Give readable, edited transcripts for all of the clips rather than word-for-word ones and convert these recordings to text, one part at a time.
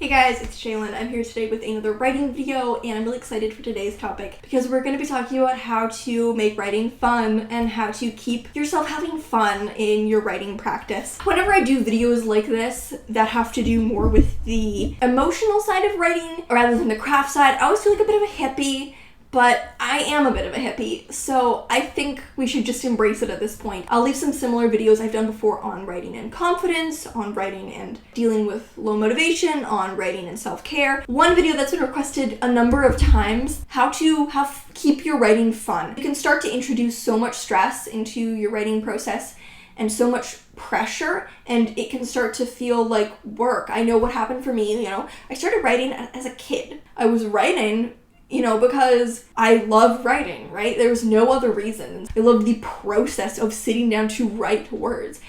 Hey guys, it's Shaelin. I'm here today with another writing video, and I'm really excited for today's topic because we're going to be talking about how to make writing fun and how to keep yourself having fun in your writing practice. Whenever I do videos like this that have to do more with the emotional side of writing rather than the craft side, I always feel like a bit of a hippie. But I am a bit of a hippie, so I think we should just embrace it at this point. I'll leave some similar videos I've done before on writing and confidence, on writing and dealing with low motivation, on writing and self-care. One video that's been requested a number of times, how to keep your writing fun. You can start to introduce so much stress into your writing process and so much pressure, and it can start to feel like work. I know what happened for me, I started writing as a kid. I was writing because I love writing, right? There was no other reason. I loved the process of sitting down to write words.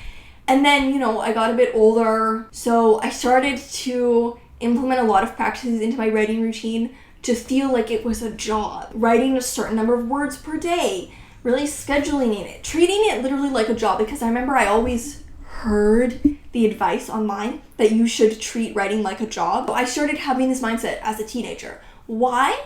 And then, I got a bit older, so I started to implement a lot of practices into my writing routine to feel like it was a job. Writing a certain number of words per day, really scheduling it, treating it literally like a job, because I remember I always heard the advice online that you should treat writing like a job. So I started having this mindset as a teenager. Why?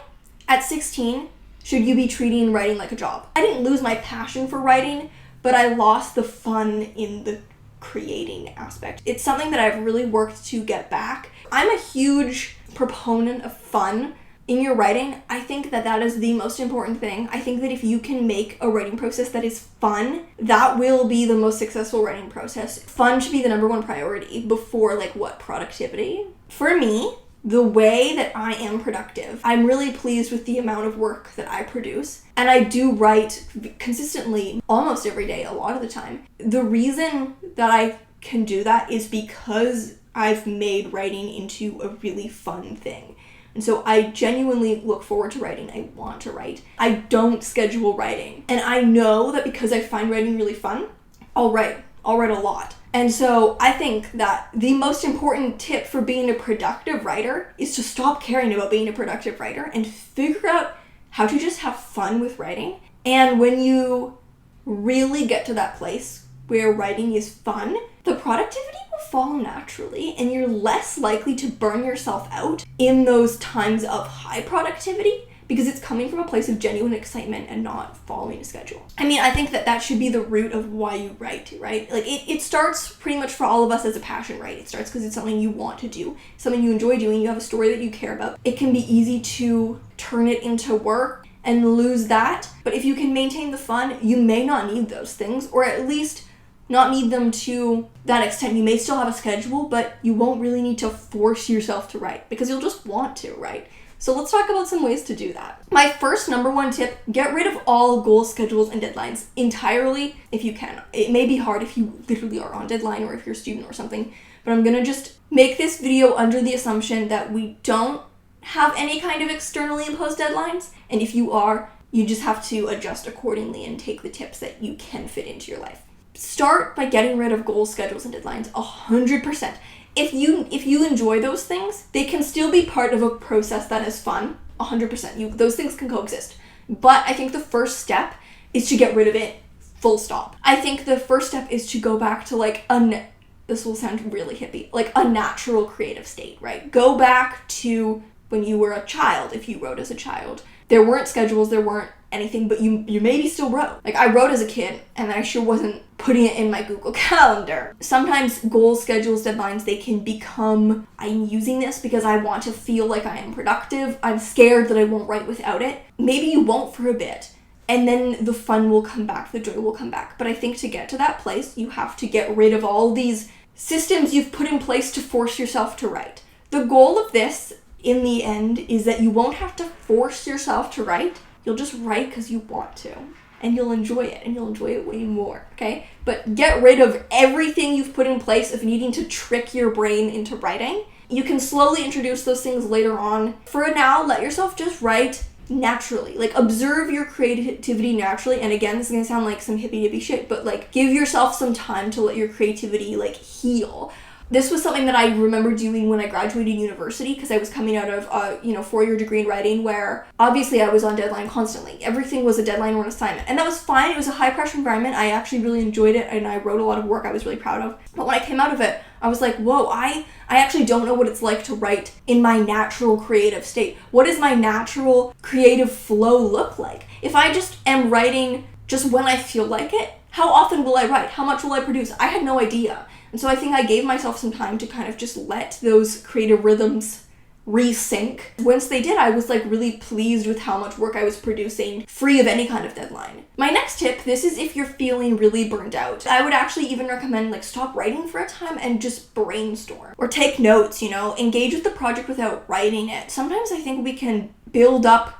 At 16, should you be treating writing like a job? I didn't lose my passion for writing, but I lost the fun in the creating aspect. It's something that I've really worked to get back. I'm a huge proponent of fun in your writing. I think that is the most important thing. I think that if you can make a writing process that is fun, that will be the most successful writing process. Fun should be the number one priority before productivity. For me, the way that I am productive, I'm really pleased with the amount of work that I produce. And I do write consistently almost every day, a lot of the time. The reason that I can do that is because I've made writing into a really fun thing. And so I genuinely look forward to writing. I want to write. I don't schedule writing. And I know that because I find writing really fun, I'll write a lot. And so I think that the most important tip for being a productive writer is to stop caring about being a productive writer and figure out how to just have fun with writing. And when you really get to that place where writing is fun, the productivity will follow naturally, and you're less likely to burn yourself out in those times of high productivity, because it's coming from a place of genuine excitement and not following a schedule. I think that should be the root of why you write, right? It starts pretty much for all of us as a passion, right? It starts because it's something you want to do, something you enjoy doing, you have a story that you care about. It can be easy to turn it into work and lose that, but if you can maintain the fun, you may not need those things, or at least not need them to that extent. You may still have a schedule, but you won't really need to force yourself to write because you'll just want to, right? So let's talk about some ways to do that. My first number one tip, get rid of all goal schedules and deadlines entirely if you can. It may be hard if you literally are on deadline or if you're a student or something, but I'm gonna just make this video under the assumption that we don't have any kind of externally imposed deadlines. And if you are, you just have to adjust accordingly and take the tips that you can fit into your life. Start by getting rid of goal schedules and deadlines 100%. If you enjoy those things, they can still be part of a process that is fun, 100%. Those things can coexist. But I think the first step is to get rid of it, full stop. I think the first step is to go back to this will sound really hippie, a natural creative state, right? Go back to when you were a child, if you wrote as a child. There weren't schedules, there weren't anything, but you maybe still wrote. I wrote as a kid, and I sure wasn't putting it in my Google Calendar. Sometimes goals, schedules, deadlines, they can become, I'm using this because I want to feel like I am productive. I'm scared that I won't write without it. Maybe you won't for a bit, and then the fun will come back, the joy will come back. But I think to get to that place, you have to get rid of all these systems you've put in place to force yourself to write. The goal of this, in the end, is that you won't have to force yourself to write. You'll just write because you want to, and you'll enjoy it, and you'll enjoy it way more, okay? But get rid of everything you've put in place of needing to trick your brain into writing. You can slowly introduce those things later on. For now, let yourself just write naturally. Observe your creativity naturally. And again, this is gonna sound like some hippie-dippy shit, but give yourself some time to let your creativity heal. This was something that I remember doing when I graduated university, because I was coming out of a 4-year degree in writing where obviously I was on deadline constantly. Everything was a deadline or an assignment, and that was fine. It was a high pressure environment. I actually really enjoyed it, and I wrote a lot of work I was really proud of. But when I came out of it, I was like, whoa, I actually don't know what it's like to write in my natural creative state. What does my natural creative flow look like? If I just am writing just when I feel like it, how often will I write? How much will I produce? I had no idea. And so I think I gave myself some time to kind of just let those creative rhythms resync. Once they did, I was like really pleased with how much work I was producing, free of any kind of deadline. My next tip, this is if you're feeling really burned out. I would actually even recommend like stop writing for a time and just brainstorm or take notes, engage with the project without writing it. Sometimes I think we can build up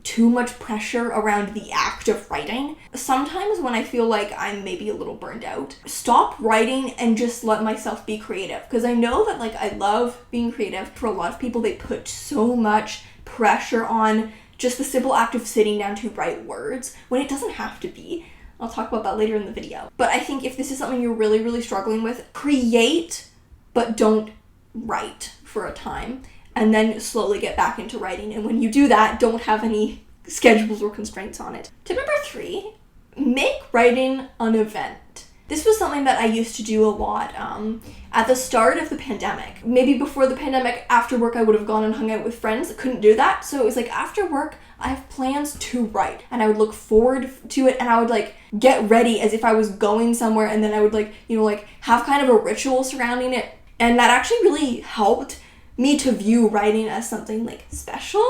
too much pressure around the act of writing. Sometimes when I feel like I'm maybe a little burned out, stop writing and just let myself be creative. Because I know that like I love being creative. For a lot of people, they put so much pressure on just the simple act of sitting down to write words when it doesn't have to be. I'll talk about that later in the video. But I think if this is something you're really, really struggling with, create, but don't write for a time. And then slowly get back into writing. And when you do that, don't have any schedules or constraints on it. Tip number 3, make writing an event. This was something that I used to do a lot at the start of the pandemic. Maybe before the pandemic, after work, I would have gone and hung out with friends. I couldn't do that. So it was like after work, I have plans to write. And I would look forward to it, and I would like get ready as if I was going somewhere. And then I would have kind of a ritual surrounding it. And that actually really helped me to view writing as something like special,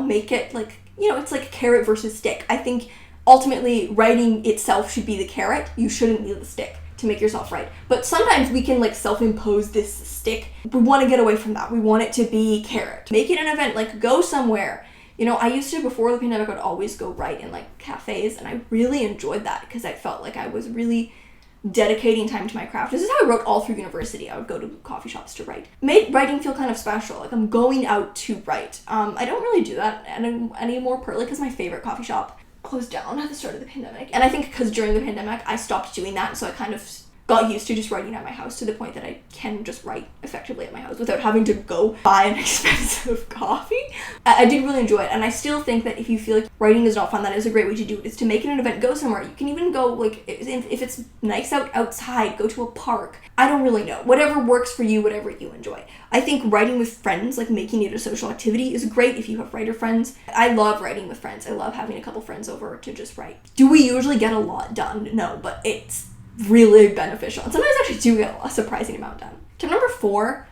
make it like, it's like a carrot versus stick. I think ultimately writing itself should be the carrot. You shouldn't be the stick to make yourself write. But sometimes we can like self-impose this stick. We want to get away from that. We want it to be carrot. Make it an event, like go somewhere. I used to, before the pandemic, I would always go write in like cafes, and I really enjoyed that because I felt like I was really dedicating time to my craft. This is how I wrote all through university. I would go to coffee shops to write. Made writing feel kind of special, like I'm going out to write. I don't really do that anymore, partly because my favorite coffee shop closed down at the start of the pandemic. And I think because during the pandemic, I stopped doing that, so I kind of got used to just writing at my house to the point that I can just write effectively at my house without having to go buy an expensive coffee. I did really enjoy it, and I still think that if you feel like writing is not fun, that is a great way to do it, is to make it an event. Go somewhere. You can even go, like, if it's nice outside, go to a park. I don't really know. Whatever works for you, whatever you enjoy. I think writing with friends, like making it a social activity, is great if you have writer friends. I love writing with friends. I love having a couple friends over to just write. Do we usually get a lot done? No, but it's really beneficial. And sometimes I actually do get a surprising amount done. Tip number 4,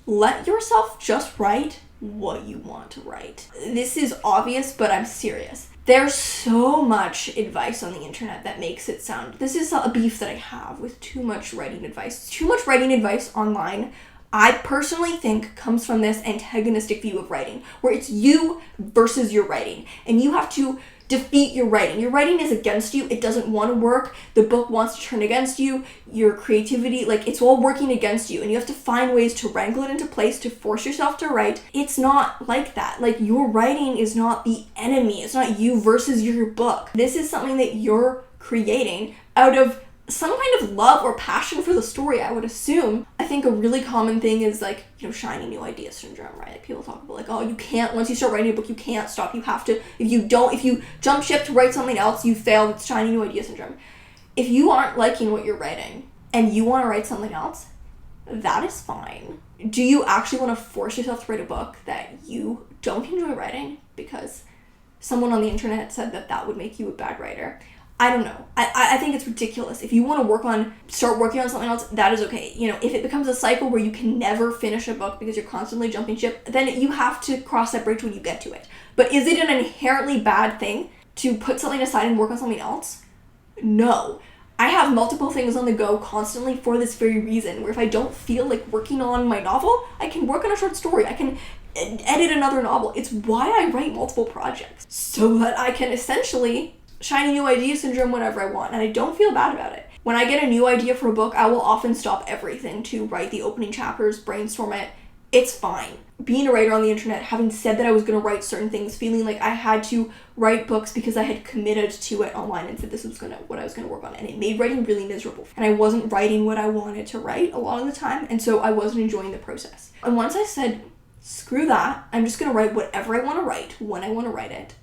let yourself just write what you want to write. This is obvious, but I'm serious. There's so much advice on the internet that makes it sound, this is a beef that I have with too much writing advice. Too much writing advice online, I personally think, comes from this antagonistic view of writing, where it's you versus your writing, and you have to defeat your writing. Your writing is against you. It doesn't want to work. The book wants to turn against you. Your creativity, like, it's all working against you, and you have to find ways to wrangle it into place to force yourself to write. It's not like that. Like, your writing is not the enemy. It's not you versus your book. This is something that you're creating out of some kind of love or passion for the story, I would assume. I think a really common thing is like, shiny new idea syndrome, right? Like people talk about like, oh, you can't, once you start writing a book, you can't stop. You have to, if you jump ship to write something else, you fail. It's shiny new idea syndrome. If you aren't liking what you're writing and you want to write something else, that is fine. Do you actually want to force yourself to write a book that you don't enjoy writing because someone on the internet said that would make you a bad writer? I don't know. I think it's ridiculous. If you want to start working on something else, that is okay. If it becomes a cycle where you can never finish a book because you're constantly jumping ship, then you have to cross that bridge when you get to it. But is it an inherently bad thing to put something aside and work on something else? No. I have multiple things on the go constantly for this very reason, where if I don't feel like working on my novel, I can work on a short story. I can edit another novel. It's why I write multiple projects, so that I can essentially shiny new idea syndrome whenever I want, and I don't feel bad about it. When I get a new idea for a book, I will often stop everything to write the opening chapters, brainstorm it. It's fine. being a writer on the internet, having said that I was going to write certain things, feeling like I had to write books because I had committed to it online and said this was what I was going to work on, and it made writing really miserable. And I wasn't writing what I wanted to write a lot of the time, and so I wasn't enjoying the process. And once I said, screw that, I'm just going to write whatever I want to write, when I want to write it,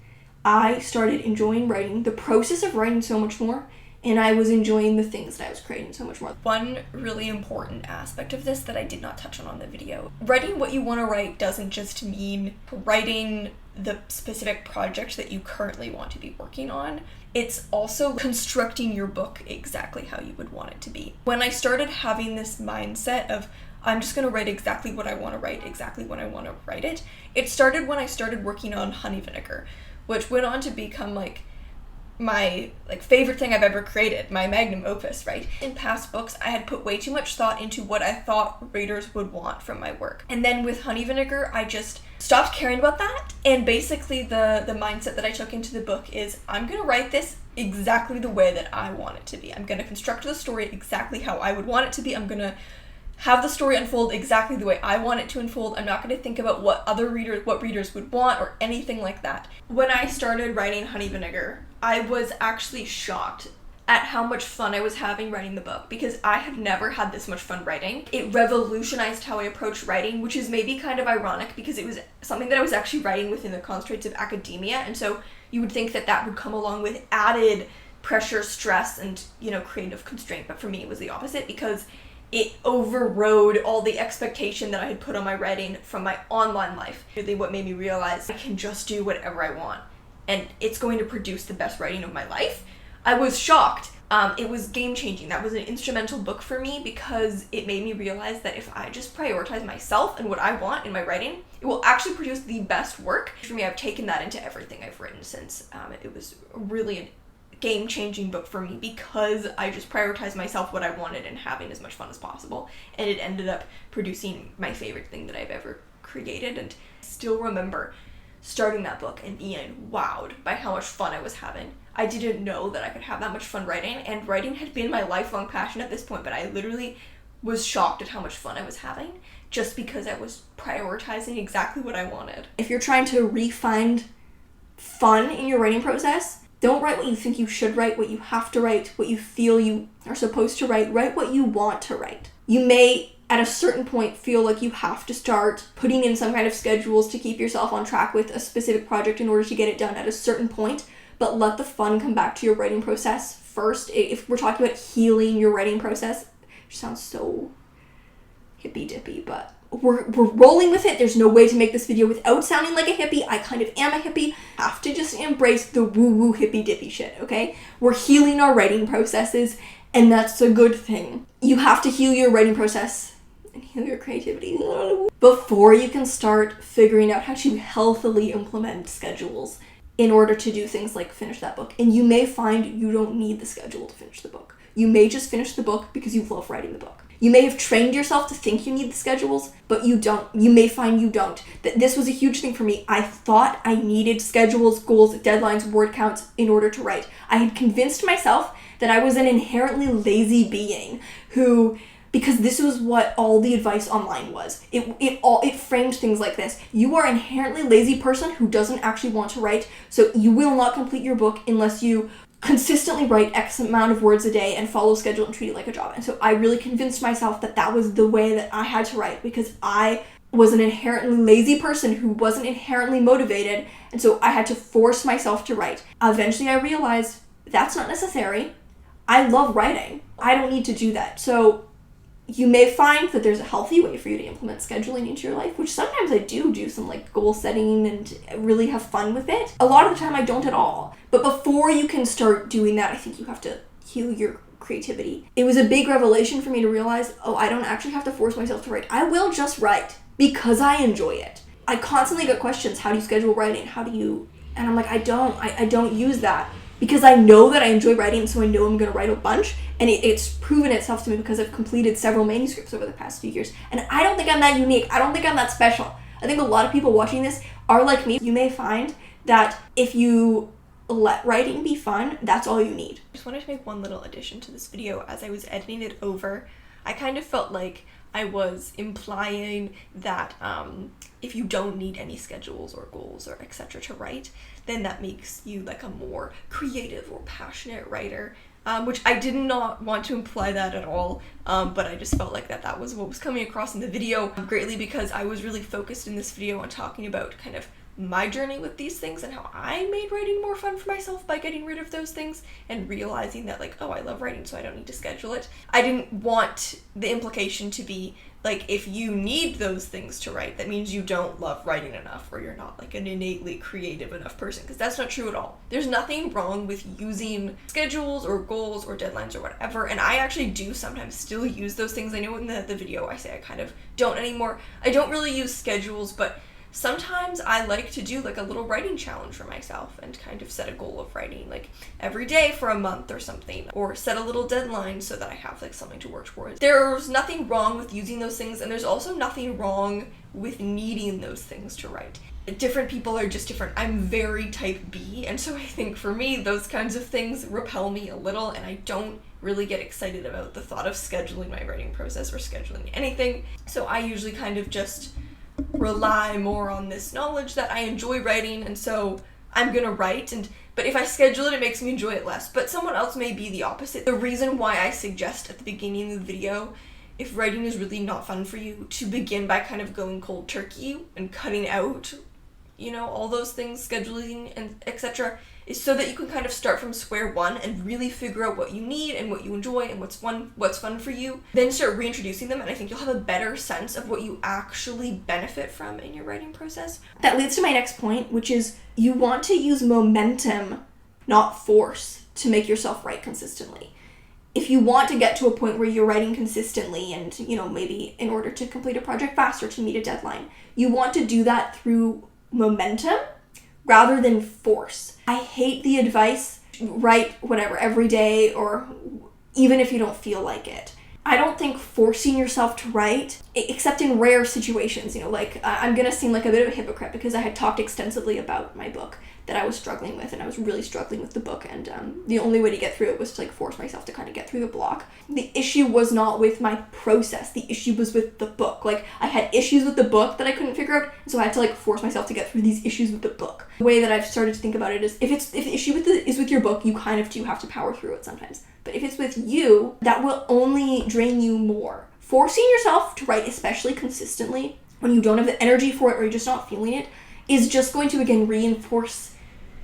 I started enjoying writing, the process of writing so much more, and I was enjoying the things that I was creating so much more. One really important aspect of this that I did not touch on the video. Writing what you want to write doesn't just mean writing the specific project that you currently want to be working on. It's also constructing your book exactly how you would want it to be. When I started having this mindset of, I'm just going to write exactly what I want to write, exactly when I want to write it, it started when I started working on Honey Vinegar, which went on to become my favorite thing I've ever created, my magnum opus, right? In past books, I had put way too much thought into what I thought readers would want from my work. And then with Honey Vinegar, I just stopped caring about that. And basically the mindset that I took into the book is, I'm going to write this exactly the way that I want it to be. I'm going to construct the story exactly how I would want it to be. I'm going to have the story unfold exactly the way I want it to unfold. I'm not going to think about what readers would want or anything like that. When I started writing Honey Vinegar, I was actually shocked at how much fun I was having writing the book, because I have never had this much fun writing. It revolutionized how I approach writing, which is maybe kind of ironic because it was something that I was actually writing within the constraints of academia, and so you would think that that would come along with added pressure, stress, and, creative constraint, but for me it was the opposite, because it overrode all the expectation that I had put on my writing from my online life. Really what made me realize I can just do whatever I want, and it's going to produce the best writing of my life. I was shocked. It was game-changing. That was an instrumental book for me because it made me realize that if I just prioritize myself and what I want in my writing, it will actually produce the best work. For me, I've taken that into everything I've written since. It was really a game-changing book for me because I just prioritized myself, what I wanted, and having as much fun as possible. And it ended up producing my favorite thing that I've ever created. And I still remember starting that book and being wowed by how much fun I was having. I didn't know that I could have that much fun writing, and writing had been my lifelong passion at this point, but I literally was shocked at how much fun I was having just because I was prioritizing exactly what I wanted. If you're trying to re-find fun in your writing process, don't write what you think you should write, what you have to write, what you feel you are supposed to write. Write what you want to write. You may, at a certain point, feel like you have to start putting in some kind of schedules to keep yourself on track with a specific project in order to get it done at a certain point, but let the fun come back to your writing process first. If we're talking about healing your writing process, which sounds so hippy-dippy, but we're rolling with it. There's no way to make this video without sounding like a hippie. I kind of am a hippie. Have to just embrace the woo-woo hippy-dippy shit, okay? We're healing our writing processes, and that's a good thing. You have to heal your writing process and heal your creativity before you can start figuring out how to healthily implement schedules in order to do things like finish that book. And you may find you don't need the schedule to finish the book. You may just finish the book because you love writing the book. You may have trained yourself to think you need the schedules, but you don't. You may find you don't. This was a huge thing for me. I thought I needed schedules, goals, deadlines, word counts in order to write. I had convinced myself that I was an inherently lazy being who, because this was what all the advice online was. It framed things like this. You are an inherently lazy person who doesn't actually want to write, so you will not complete your book unless you consistently write X amount of words a day and follow schedule and treat it like a job. And so I really convinced myself that that was the way that I had to write, because I was an inherently lazy person who wasn't inherently motivated, and so I had to force myself to write. Eventually I realized that's not necessary. I love writing. I don't need to do that. So you may find that there's a healthy way for you to implement scheduling into your life, which sometimes I do some goal setting and really have fun with it. A lot of the time I don't at all. But before you can start doing that, I think you have to heal your creativity. It was a big revelation for me to realize, I don't actually have to force myself to write. I will just write because I enjoy it. I constantly get questions, how do you schedule writing? And I'm like, I don't use that. Because I know that I enjoy writing, so I know I'm going to write a bunch, and it's proven itself to me because I've completed several manuscripts over the past few years. And I don't think I'm that unique. I don't think I'm that special. I think a lot of people watching this are like me. You may find that if you let writing be fun, that's all you need. I just wanted to make one little addition to this video. As I was editing it over, I kind of felt like I was implying that if you don't need any schedules or goals or etc. to write, then that makes you like a more creative or passionate writer, which I did not want to imply that at all, but I just felt like that was what was coming across in the video, greatly because I was really focused in this video on talking about kind of my journey with these things and how I made writing more fun for myself by getting rid of those things and realizing that like, oh, I love writing, so I don't need to schedule it. I didn't want the implication to be like, if you need those things to write, that means you don't love writing enough or you're not like an innately creative enough person, because that's not true at all. There's nothing wrong with using schedules or goals or deadlines or whatever, and I actually do sometimes still use those things. I know in the video I say I kind of don't anymore. I don't really use schedules, but sometimes I like to do like a little writing challenge for myself and kind of set a goal of writing like every day for a month or something, or set a little deadline so that I have like something to work towards. There's nothing wrong with using those things, and there's also nothing wrong with needing those things to write. Different people are just different. I'm very type B, and so I think for me those kinds of things repel me a little, and I don't really get excited about the thought of scheduling my writing process or scheduling anything. So I usually kind of just rely more on this knowledge that I enjoy writing, and so I'm gonna write, but if I schedule it, it makes me enjoy it less. But someone else may be the opposite. The reason why I suggest at the beginning of the video, if writing is really not fun for you, to begin by kind of going cold turkey and cutting out, you know, all those things, scheduling and etc., is so that you can kind of start from square one and really figure out what you need and what you enjoy and what's fun for you. Then start reintroducing them, and I think you'll have a better sense of what you actually benefit from in your writing process. That leads to my next point, which is you want to use momentum, not force, to make yourself write consistently. If you want to get to a point where you're writing consistently and, you know, maybe in order to complete a project faster, to meet a deadline, you want to do that through momentum rather than force. I hate the advice, write whatever every day, or even if you don't feel like it. I don't think forcing yourself to write, except in rare situations, you know, like I'm gonna seem like a bit of a hypocrite because I had talked extensively about my book that I was struggling with, and I was really struggling with the book, and the only way to get through it was to like force myself to kind of get through the block. The issue was not with my process, the issue was with the book. Like, I had issues with the book that I couldn't figure out, and so I had to like force myself to get through these issues with the book. The way that I've started to think about it is, if the issue is with your book, you kind of do have to power through it sometimes. But if it's with you, that will only drain you more. Forcing yourself to write, especially consistently, when you don't have the energy for it or you're just not feeling it, is just going to, again, reinforce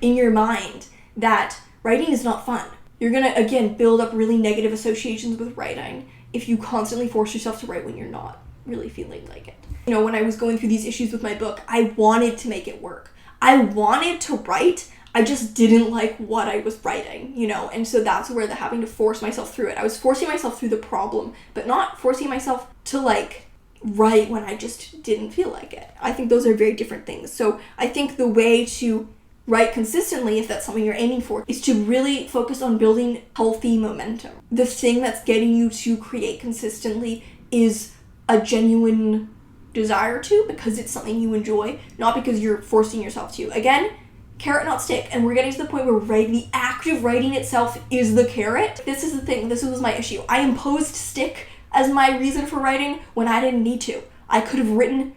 in your mind that writing is not fun. You're gonna, again, build up really negative associations with writing if you constantly force yourself to write when you're not really feeling like it. You know, when I was going through these issues with my book, I wanted to make it work. I wanted to write, I just didn't like what I was writing, you know, and so that's where the having to force myself through it. I was forcing myself through the problem, but not forcing myself to like write when I just didn't feel like it. I think those are very different things. So I think the way to write consistently, if that's something you're aiming for, is to really focus on building healthy momentum. The thing that's getting you to create consistently is a genuine desire to, because it's something you enjoy, not because you're forcing yourself to. Again, carrot not stick, and we're getting to the point where the act of writing itself is the carrot. This is the thing, this was my issue. I imposed stick as my reason for writing when I didn't need to. I could have written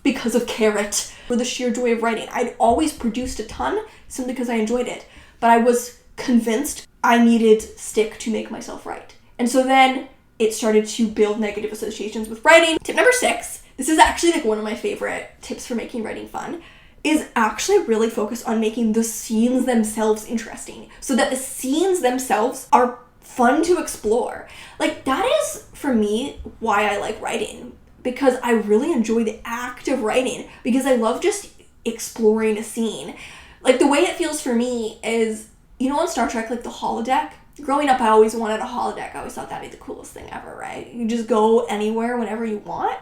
because of carrot, for the sheer joy of writing. I'd always produced a ton simply because I enjoyed it, but I was convinced I needed stick to make myself write. And so then it started to build negative associations with writing. Tip number 6, this is actually like one of my favorite tips for making writing fun, is actually really focus on making the scenes themselves interesting, so that the scenes themselves are fun to explore. Like, that is, for me, why I like writing, because I really enjoy the act of writing, because I love just exploring a scene. Like, the way it feels for me is, you know, on Star Trek, like the holodeck? Growing up, I always wanted a holodeck. I always thought that'd be the coolest thing ever, right? You just go anywhere whenever you want,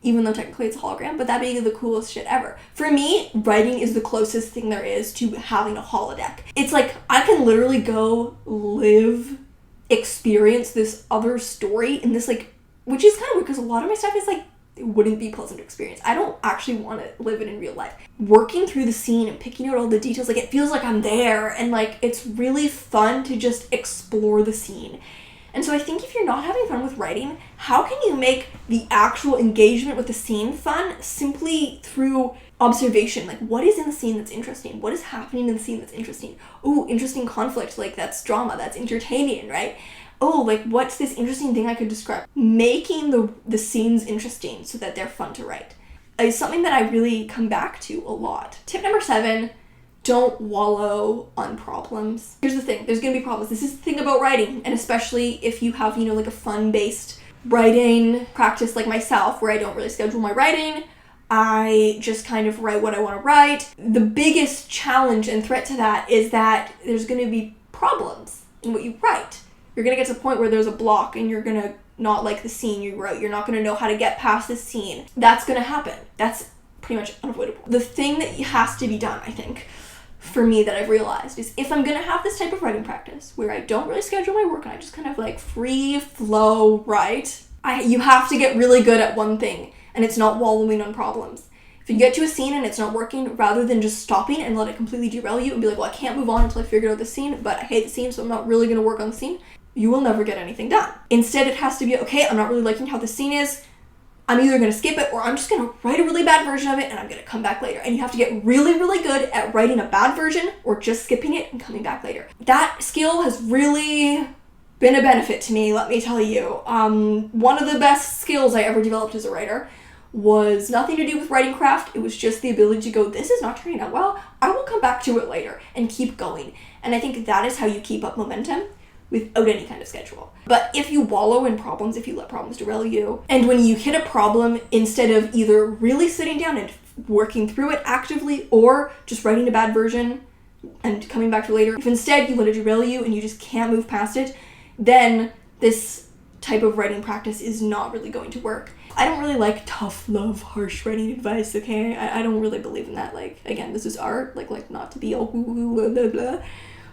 even though technically it's a hologram, but that'd be the coolest shit ever. For me, writing is the closest thing there is to having a holodeck. It's like, I can literally go experience this other story in this, like, which is kind of weird because a lot of my stuff is like, it wouldn't be pleasant to experience. I don't actually want to live it in real life. Working through the scene and picking out all the details, like, it feels like I'm there, and like, it's really fun to just explore the scene. And so I think if you're not having fun with writing, how can you make the actual engagement with the scene fun simply through observation? Like, what is in the scene that's interesting? What is happening in the scene that's interesting? Ooh, interesting conflict. Like, that's drama. That's entertaining, right? Oh, like, what's this interesting thing I could describe? Making the scenes interesting so that they're fun to write is something that I really come back to a lot. Tip number 7, don't wallow on problems. Here's the thing, there's gonna be problems. This is the thing about writing, and especially if you have, like a fun-based writing practice like myself, where I don't really schedule my writing. I just kind of write what I want to write. The biggest challenge and threat to that is that there's gonna be problems in what you write. You're gonna get to a point where there's a block and you're gonna not like the scene you wrote. You're not gonna know how to get past the scene. That's gonna happen. That's pretty much unavoidable. The thing that has to be done, I think, for me, that I've realized is, if I'm gonna have this type of writing practice where I don't really schedule my work and I just kind of like free flow write, you have to get really good at one thing, and it's not wallowing on problems. If you get to a scene and it's not working, rather than just stopping and let it completely derail you and be like, well, I can't move on until I figure out the scene, but I hate the scene, so I'm not really gonna work on the scene, you will never get anything done. Instead, it has to be, okay, I'm not really liking how the scene is. I'm either going to skip it, or I'm just going to write a really bad version of it and I'm going to come back later. And you have to get really, really good at writing a bad version or just skipping it and coming back later. That skill has really been a benefit to me, let me tell you. One of the best skills I ever developed as a writer was nothing to do with writing craft. It was just the ability to go, this is not turning out well, I will come back to it later, and keep going. And I think that is how you keep up momentum without any kind of schedule. But if you wallow in problems, if you let problems derail you, and when you hit a problem, instead of either really sitting down and working through it actively or just writing a bad version and coming back to it later, if instead you let it derail you and you just can't move past it, then this type of writing practice is not really going to work. I don't really like tough love, harsh writing advice, okay? I don't really believe in that. Like, again, this is art, like not to be all blah, blah, blah.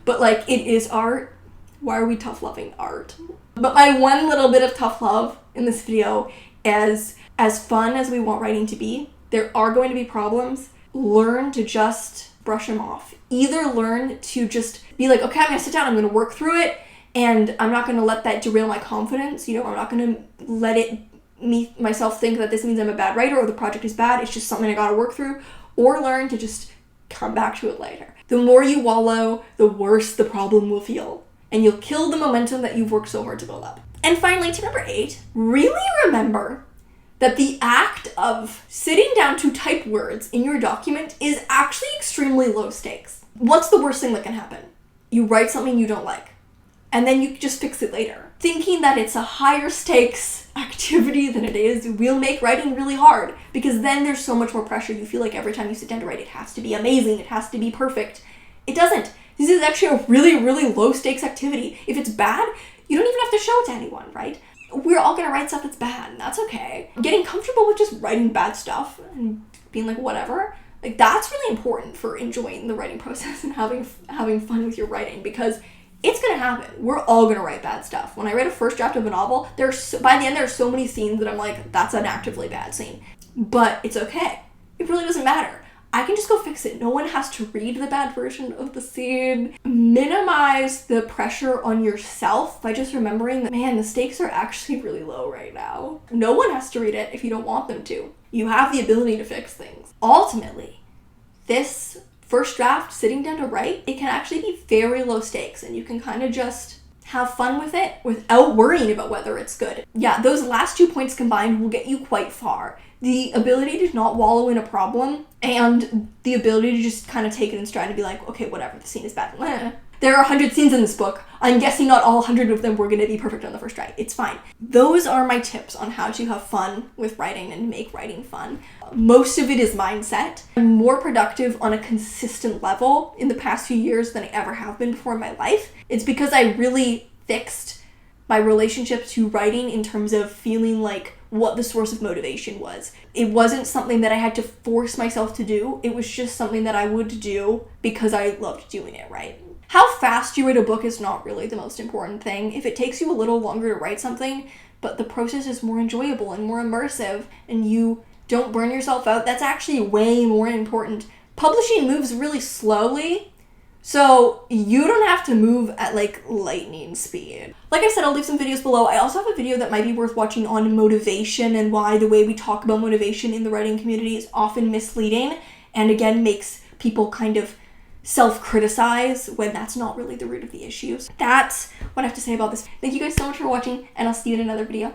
But like, it is art. Why are we tough loving art? But my one little bit of tough love in this video is, as fun as we want writing to be, there are going to be problems. Learn to just brush them off. Either learn to just be like, okay, I'm gonna sit down, I'm gonna work through it, and I'm not gonna let that derail my confidence. I'm not gonna let myself think that this means I'm a bad writer or the project is bad. It's just something I gotta work through. Or learn to just come back to it later. The more you wallow, the worse the problem will feel. And you'll kill the momentum that you've worked so hard to build up. And finally, tip number 8, really remember that the act of sitting down to type words in your document is actually extremely low stakes. What's the worst thing that can happen? You write something you don't like, and then you just fix it later. Thinking that it's a higher stakes activity than it is will make writing really hard, because then there's so much more pressure. You feel like every time you sit down to write, it has to be amazing, it has to be perfect. It doesn't. This is actually a really, really low stakes activity. If it's bad, you don't even have to show it to anyone, right? We're all gonna write stuff that's bad, and that's okay. Getting comfortable with just writing bad stuff and being like, whatever, like that's really important for enjoying the writing process and having fun with your writing, because it's gonna happen. We're all gonna write bad stuff. When I write a first draft of a novel, by the end there are so many scenes that I'm like, that's an actively bad scene. But it's okay. It really doesn't matter. I can just go fix it. No one has to read the bad version of the scene. Minimize the pressure on yourself by just remembering that, man, the stakes are actually really low right now. No one has to read it if you don't want them to. You have the ability to fix things. Ultimately, this first draft, sitting down to write, it can actually be very low stakes, and you can kind of just have fun with it without worrying about whether it's good. Yeah, those last 2 points combined will get you quite far. The ability to not wallow in a problem, and the ability to just kind of take it in stride and be like, okay, whatever, the scene is bad. There are 100 scenes in this book. I'm guessing not all 100 of them were going to be perfect on the first try. It's fine. Those are my tips on how to have fun with writing and make writing fun. Most of it is mindset. I'm more productive on a consistent level in the past few years than I ever have been before in my life. It's because I really fixed my relationship to writing in terms of feeling like what the source of motivation was. It wasn't something that I had to force myself to do. It was just something that I would do because I loved doing it, right? How fast you write a book is not really the most important thing. If it takes you a little longer to write something, but the process is more enjoyable and more immersive, and you don't burn yourself out, that's actually way more important. Publishing moves really slowly, So you don't have to move at like lightning speed. Like I said, I'll leave some videos below. I also have a video that might be worth watching on motivation and why the way we talk about motivation in the writing community is often misleading and again makes people kind of self-criticize when that's not really the root of the issues. That's what I have to say about this. Thank you guys so much for watching, and I'll see you in another video.